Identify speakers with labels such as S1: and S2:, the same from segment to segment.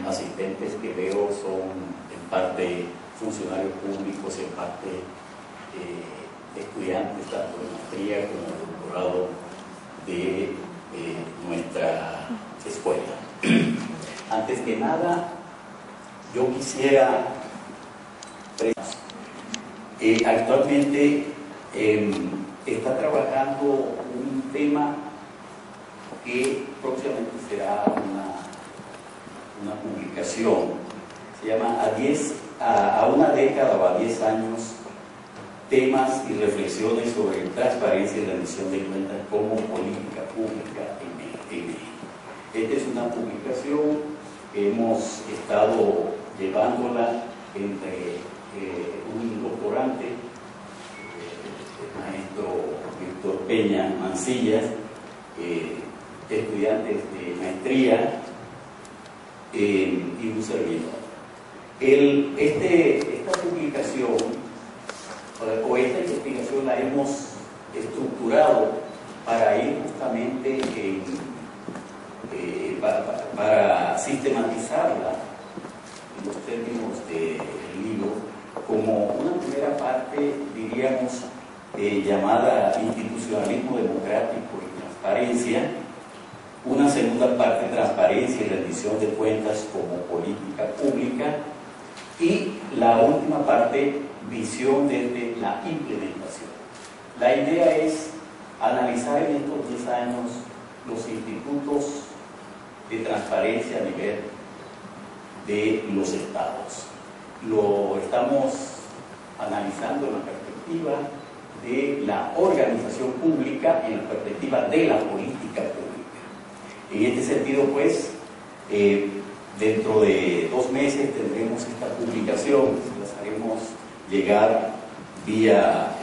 S1: asistentes que veo son en parte funcionarios públicos, en parte estudiantes tanto de maestría como de doctorado de nuestra escuela. Antes que nada, yo quisiera actualmente está trabajando un tema que próximamente será una publicación. Se llama a una década o a 10 años, temas y reflexiones sobre transparencia y rendición de cuentas como política pública en México. Esta es una publicación que hemos estado llevándola entre un doctorante, el maestro Víctor Peña Mancillas, estudiantes de maestría y un servidor. Esta publicación o esta investigación la hemos estructurado para ir justamente para sistematizarla en los términos del libro como una primera parte, diríamos, llamada institucionalismo democrático y transparencia, una segunda parte, transparencia y rendición de cuentas como política pública, y la última parte, visión desde la implementación. La idea es analizar en estos 10 años los institutos de transparencia a nivel de los estados. Lo estamos analizando en la perspectiva de la organización pública, en la perspectiva de la política pública. En este sentido, pues, dentro de 2 meses tendremos esta publicación, las haremos llegar vía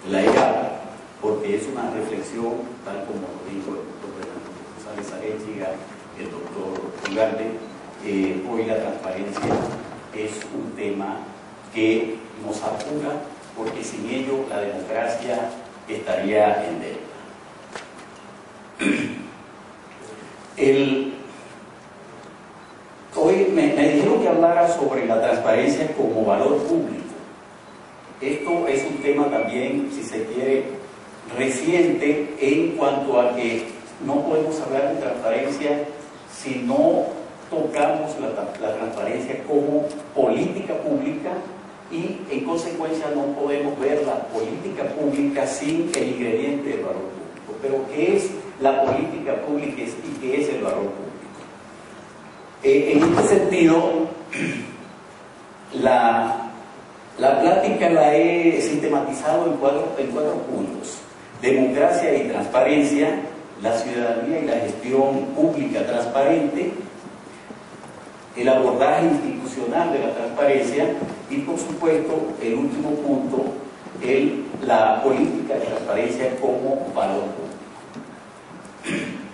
S1: la EGAP, porque es una reflexión, tal como lo dijo el doctor González Arechiga, el doctor Ugalde. Hoy la transparencia es un tema que nos apura, porque sin ello la democracia estaría en deuda. Hoy me dijeron que hablara sobre la transparencia como valor público. Esto es un tema también, si se quiere, reciente en cuanto a que no podemos hablar de transparencia si no tocamos la transparencia como política pública, y en consecuencia no podemos ver la política pública sin el ingrediente del valor público. Pero ¿qué es la política pública y qué es el valor público? En este sentido, la plática la he sistematizado en cuatro puntos: democracia y transparencia, la ciudadanía y la gestión pública transparente, el abordaje institucional de la transparencia y, por supuesto, el último punto, la política de transparencia como valor público.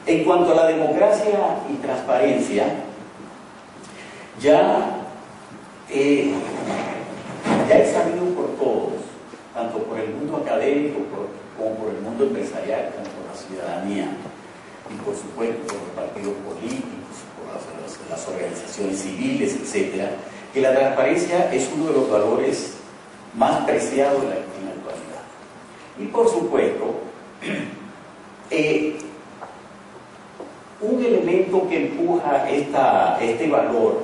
S1: En cuanto a la democracia y transparencia, ya es sabido por todos, tanto por el mundo académico como por el mundo empresarial, como por la ciudadanía y, por supuesto, por los partidos políticos, por las organizaciones civiles, etcétera, que la transparencia es uno de los valores más preciados en la actualidad. Y, por supuesto, un elemento que empuja este valor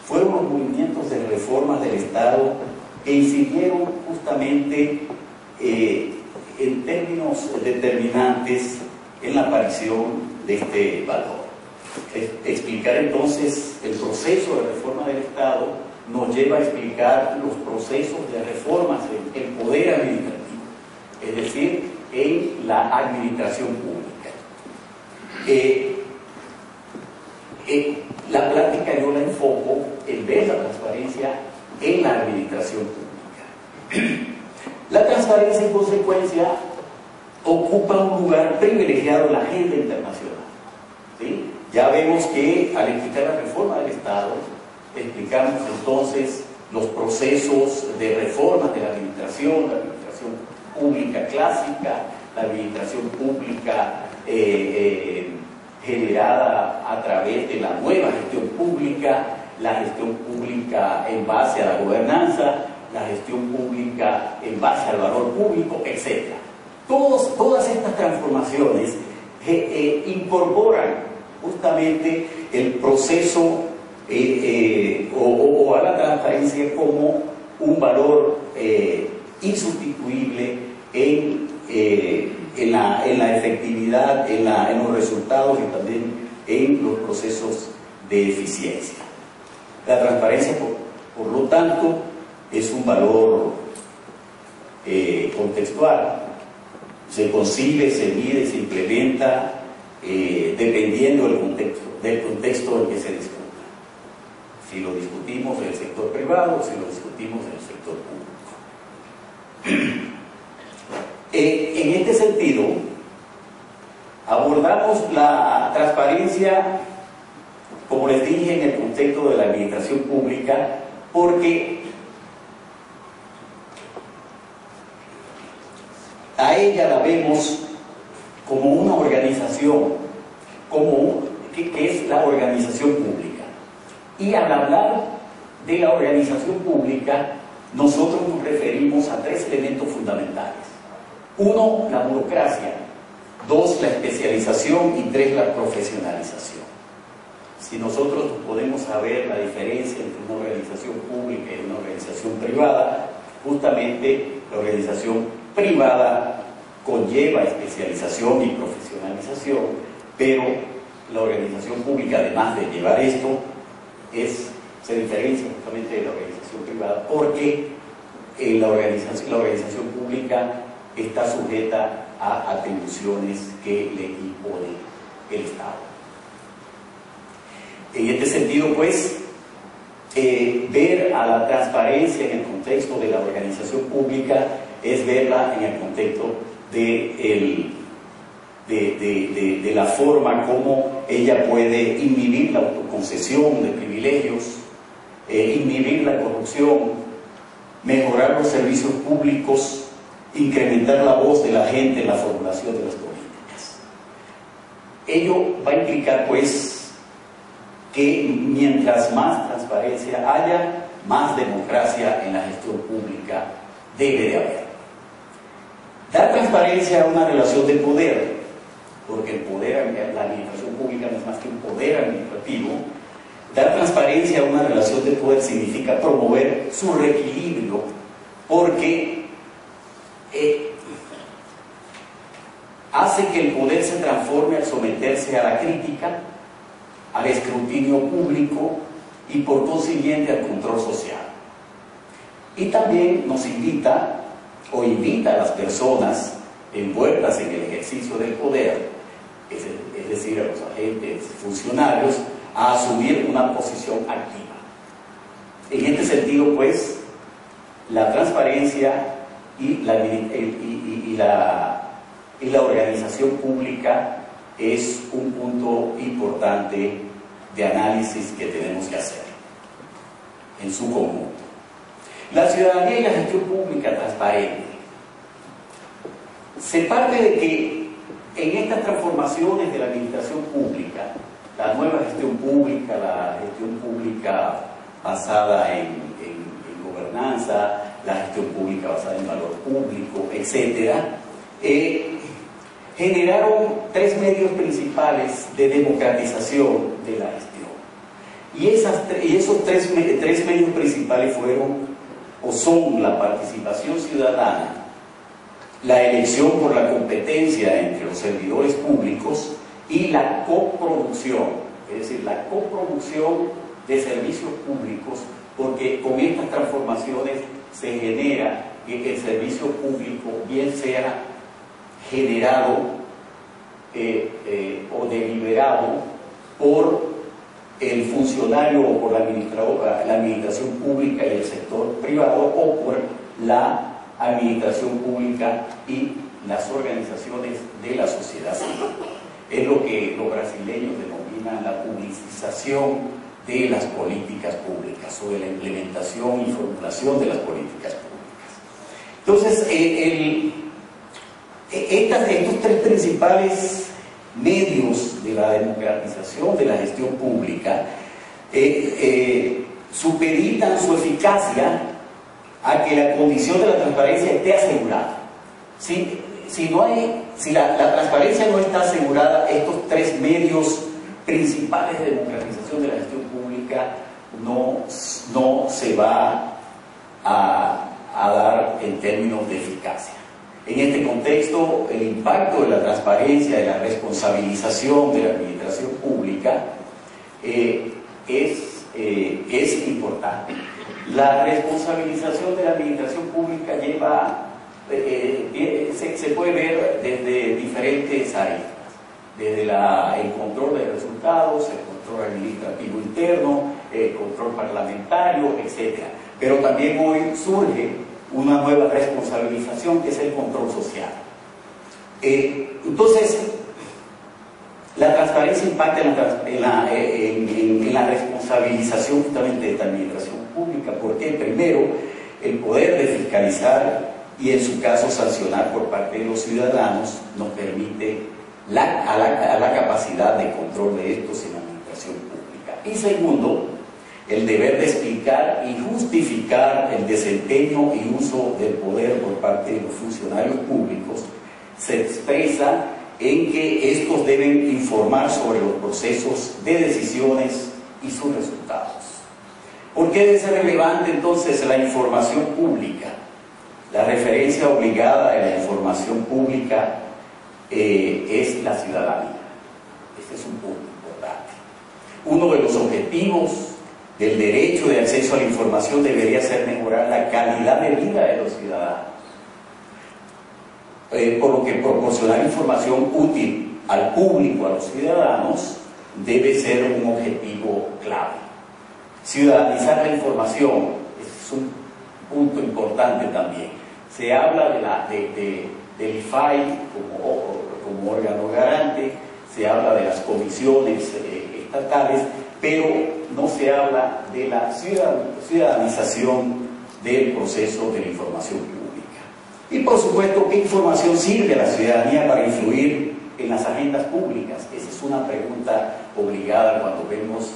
S1: fueron los movimientos de reformas del Estado que incidieron justamente en términos determinantes en la aparición de este valor. Explicar entonces el proceso de reforma del Estado nos lleva a explicar los procesos de reformas en el poder administrativo, es decir, en la administración pública. La plática yo la enfoco en ver la transparencia en la administración pública. La transparencia, en consecuencia, ocupa un lugar privilegiado en la agenda internacional, ¿sí? Ya vemos que al explicar la reforma del Estado, explicamos entonces los procesos de reforma de la administración pública clásica, la administración pública generada a través de la nueva gestión pública, la gestión pública en base a la gobernanza, la gestión pública en base al valor público, etc. Todas estas transformaciones incorporan justamente el proceso o a la transparencia como un valor insustituible en la efectividad, en los resultados y también en los procesos de eficiencia. La transparencia, por lo tanto, es un valor contextual. Se concibe, se mide, se implementa dependiendo del contexto en que se discuta. Si lo discutimos en el sector privado o si lo discutimos en el sector público. En este sentido, abordamos la transparencia, como les dije, en el contexto de la administración pública, porque a ella la vemos como una organización, que es la organización pública. Y al hablar de la organización pública, nosotros nos referimos a tres elementos fundamentales. Uno, la burocracia. Dos, la especialización. Y tres, la profesionalización. Si nosotros podemos saber la diferencia entre una organización pública y una organización privada, justamente la organización privada conlleva especialización y profesionalización, pero la organización pública, además de llevar esto, se diferencia justamente de la organización privada porque la organización pública está sujeta a atribuciones que le impone el Estado. En este sentido, pues, ver a la transparencia en el contexto de la organización pública es verla en el contexto de la forma como ella puede inhibir la autoconcesión de privilegios, inhibir la corrupción, mejorar los servicios públicos, incrementar la voz de la gente en la formulación de las políticas. Ello va a implicar, pues, que mientras más transparencia haya, más democracia en la gestión pública debe de haber. Dar transparencia a una relación de poder, porque el poder, la administración pública no es más que un poder administrativo. Dar transparencia a una relación de poder significa promover su reequilibrio, porque hace que el poder se transforme al someterse a la crítica, al escrutinio público y por consiguiente al control social. Y también nos invita a las personas envueltas en el ejercicio del poder, es decir, a los agentes funcionarios, a asumir una posición activa. En este sentido, pues, la transparencia y la organización pública es un punto importante de análisis que tenemos que hacer en su conjunto. La ciudadanía y la gestión pública transparente. Se parte de que en estas transformaciones de la administración pública, la nueva gestión pública, la gestión pública basada en gobernanza, la gestión pública basada en valor público, etc., generaron tres medios principales de democratización de la gestión. Y esos tres medios principales fueron o son la participación ciudadana, la elección por la competencia entre los servidores públicos y la coproducción, es decir, la coproducción de servicios públicos, porque con estas transformaciones se genera que el servicio público bien sea generado o deliberado por el funcionario o por la administración pública y el sector privado, o por la administración pública y las organizaciones de la sociedad civil. Es lo que los brasileños denominan la publicización de las políticas públicas o de la implementación y formulación de las políticas públicas. Entonces, estos tres principales medios de la democratización de la gestión pública supeditan su eficacia a que la condición de la transparencia esté asegurada. Si la transparencia no está asegurada, estos tres medios principales de democratización de la gestión pública no se va a dar en términos de eficacia. En este contexto, el impacto de la transparencia, de la responsabilización de la administración pública es importante. La responsabilización de la administración pública se puede ver desde diferentes aristas, desde el control de resultados, el control administrativo interno, el control parlamentario, etc. Pero también hoy surge una nueva responsabilización que es el control social. Entonces, la transparencia impacta en la responsabilización justamente de esta administración pública, porque primero, el poder de fiscalizar y en su caso sancionar por parte de los ciudadanos nos permite la capacidad de control de estos en la administración pública. Y segundo, el deber de explicar y justificar el desempeño y uso del poder por parte de los funcionarios públicos se expresa en que estos deben informar sobre los procesos de decisiones y sus resultados. ¿Por qué debe ser relevante entonces la información pública? La referencia obligada de la información pública es la ciudadanía. Este es un punto importante. Uno de los objetivos del derecho de acceso a la información debería ser mejorar la calidad de vida de los ciudadanos, por lo que proporcionar información útil al público, a los ciudadanos, debe ser un objetivo clave. Ciudadanizar la información es un punto importante también. Se habla del IFAI como órgano garante, se habla de las comisiones estatales, pero no se habla de la ciudadanización del proceso de la información pública. Y por supuesto, ¿qué información sirve a la ciudadanía para influir en las agendas públicas? Esa es una pregunta obligada cuando vemos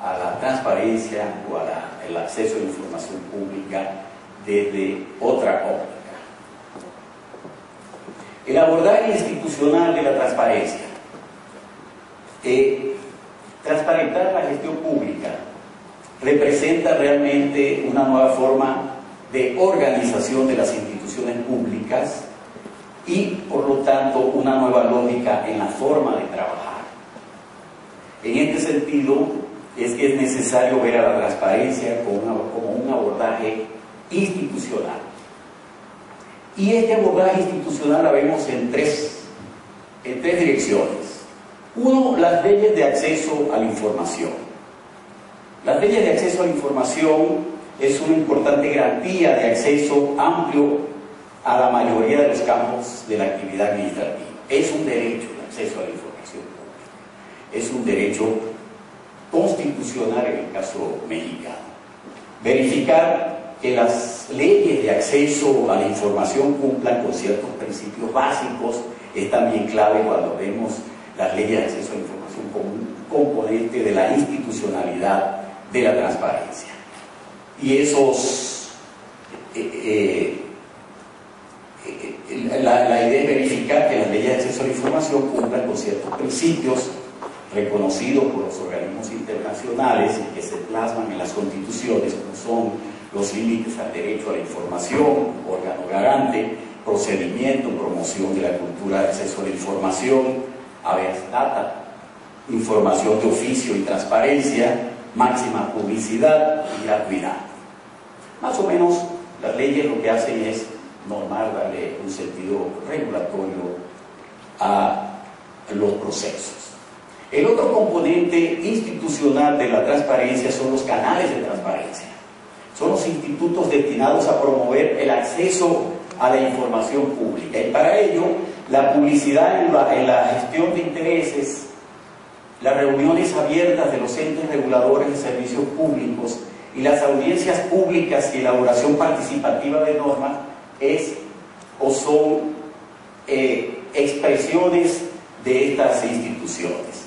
S1: a la transparencia o al acceso a la información pública desde otra óptica. El abordaje institucional de la transparencia. Transparentar la gestión pública representa realmente una nueva forma de organización de las instituciones públicas y, por lo tanto, una nueva lógica en la forma de trabajar. En este sentido, es que es necesario ver a la transparencia como un abordaje institucional. Y este abordaje institucional la vemos en tres direcciones. Uno, las leyes de acceso a la información. Las leyes de acceso a la información es una importante garantía de acceso amplio a la mayoría de los campos de la actividad administrativa. Es un derecho el acceso a la información pública. Es un derecho constitucional en el caso mexicano. Verificar que las leyes de acceso a la información cumplan con ciertos principios básicos es también clave cuando vemos las leyes de acceso a la información como un componente de la institucionalidad de la transparencia. Y la idea es verificar que las leyes de acceso a la información cumplan con ciertos principios reconocidos por los organismos internacionales y que se plasman en las constituciones, como son los límites al derecho a la información, órgano garante, procedimiento, promoción de la cultura de acceso a la información, habeas data, información de oficio y transparencia, máxima publicidad y gratuidad. Más o menos, las leyes lo que hacen es normar, darle un sentido regulatorio a los procesos. El otro componente institucional de la transparencia son los canales de transparencia. Son los institutos destinados a promover el acceso a la información pública. Y para ello, la publicidad en la gestión de intereses, las reuniones abiertas de los entes reguladores de servicios públicos y las audiencias públicas y elaboración participativa de normas son expresiones de estas instituciones.